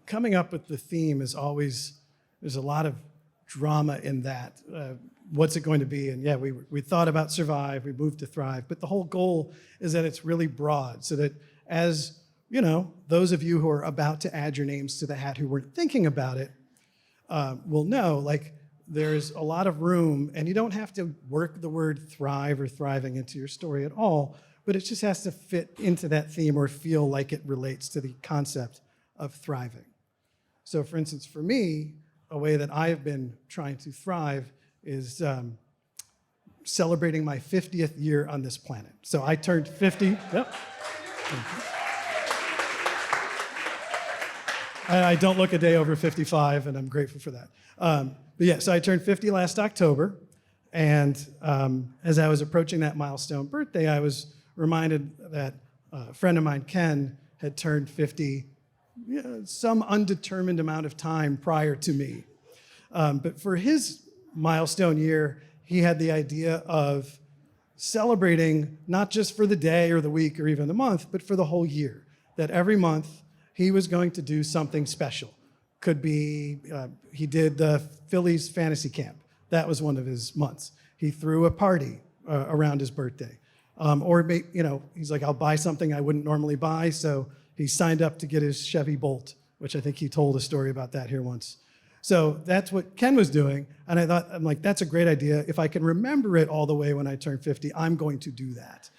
coming up with the theme is always, there's a lot of drama in that. What's it going to be? And yeah, we thought about survive, we moved to thrive, but the whole goal is that it's really broad, so that as, you know, those of you who are about to add your names to the hat who weren't thinking about it will know, like, there's a lot of room, and you don't have to work the word thrive or thriving into your story at all, but it just has to fit into that theme or feel like it relates to the concept of thriving. So for instance, for me, a way that I have been trying to thrive is celebrating my 50th year on this planet. So I turned 50. Yep. I don't look a day over 55, and I'm grateful for that. But yeah, so I turned 50 last October, and as I was approaching that milestone birthday, I was reminded that a friend of mine, Ken, had turned 50 some undetermined amount of time prior to me. But for his milestone year, he had the idea of celebrating not just for the day or the week or even the month, but for the whole year, that every month he was going to do something special. Could be, he did the Phillies fantasy camp. That was one of his months. He threw a party around his birthday. Or, you know, he's like, I'll buy something I wouldn't normally buy. So he signed up to get his Chevy Bolt, which I think he told a story about that here once. So that's what Ken was doing. And I thought, I'm like, that's a great idea. If I can remember it all the way when I turn 50, I'm going to do that.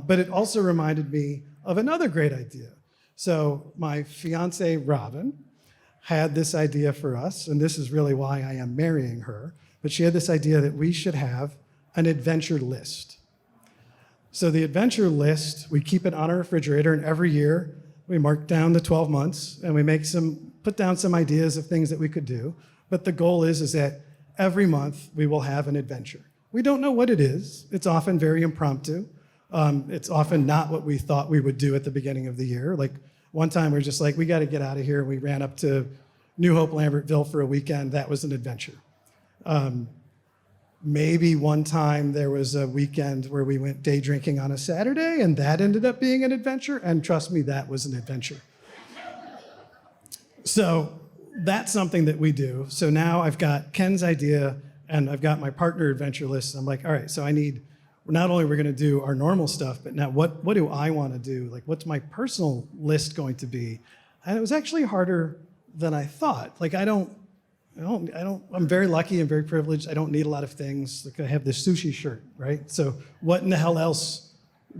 But it also reminded me of another great idea. So my fiance, Robin, had this idea for us, and this is really why I am marrying her, but she had this idea that we should have an adventure list. So the adventure list, we keep it on our refrigerator, and every year we mark down the 12 months, and we put down some ideas of things that we could do, but the goal is that every month we will have an adventure. We don't know what it is. It's often very impromptu. It's often not what we thought we would do at the beginning of the year. Like one time we were just like, we got to get out of here. We ran up to New Hope, Lambertville for a weekend. That was an adventure. Maybe one time there was a weekend where we went day drinking on a Saturday, and that ended up being an adventure. And trust me, that was an adventure. So that's something that we do. So now I've got Ken's idea, and I've got my partner adventure list. I'm like, all right, so I need, not only we're going to do our normal stuff, but now what do I want to do? Like, what's my personal list going to be? And it was actually harder than I thought. Like, I'm very lucky and very privileged. I don't need a lot of things. Like, I have this sushi shirt, right? So what in the hell else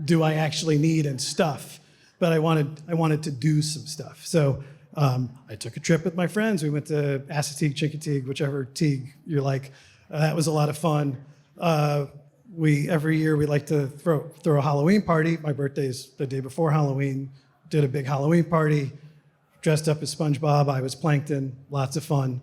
do I actually need and stuff? But I wanted to do some stuff. So I took a trip with my friends. We went to Assateague, Chincoteague, whichever Teague you like. That was a lot of fun. Every year we like to throw a Halloween party. My birthday is the day before Halloween. Did a big Halloween party, dressed up as SpongeBob. I was Plankton, lots of fun.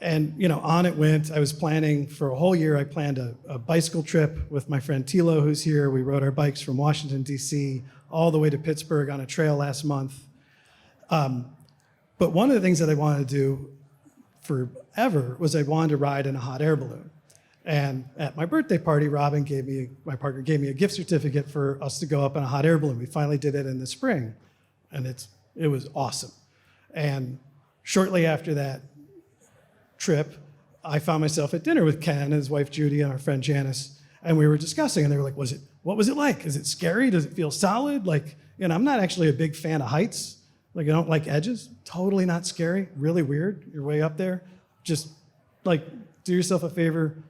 And you know, on it went. I was planning for a whole year. I planned a bicycle trip with my friend Tilo, who's here. We rode our bikes from Washington, D.C., all the way to Pittsburgh on a trail last month. But one of the things that I wanted to do forever was I wanted to ride in a hot air balloon. And at my birthday party, Robin my partner gave me a gift certificate for us to go up in a hot air balloon. We finally did it in the spring, and it was awesome. And shortly after that trip, I found myself at dinner with Ken and his wife Judy and our friend Janice, and we were discussing, and they were like, what was it like? Is it scary? Does it feel solid? Like, you know, I'm not actually a big fan of heights. Like, I don't like edges. Totally not scary. Really weird. You're way up there. Just, like, do yourself a favor.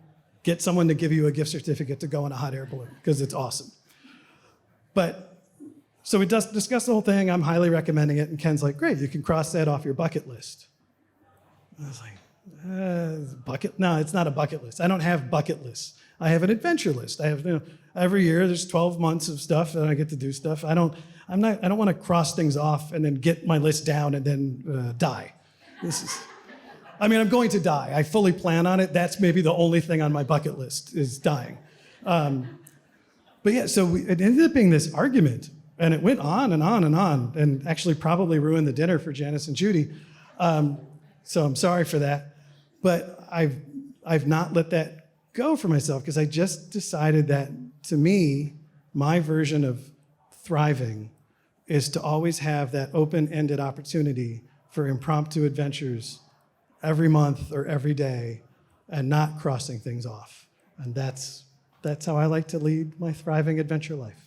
Get someone to give you a gift certificate to go in a hot air balloon, because it's awesome. But, so we discussed the whole thing. I'm highly recommending it. And Ken's like, great, you can cross that off your bucket list. I was like, no, it's not a bucket list. I don't have bucket lists. I have an adventure list. I have, you know, every year there's 12 months of stuff and I get to do stuff. I don't want to cross things off and then get my list down and then die. I'm going to die. I fully plan on it. That's maybe the only thing on my bucket list is dying. But yeah, so it ended up being this argument, and it went on and on and on, and actually probably ruined the dinner for Janice and Judy. So I'm sorry for that. But I've not let that go for myself, because I just decided that, to me, my version of thriving is to always have that open-ended opportunity for impromptu adventures every month or every day and not crossing things off. And that's how I like to lead my thriving adventure life.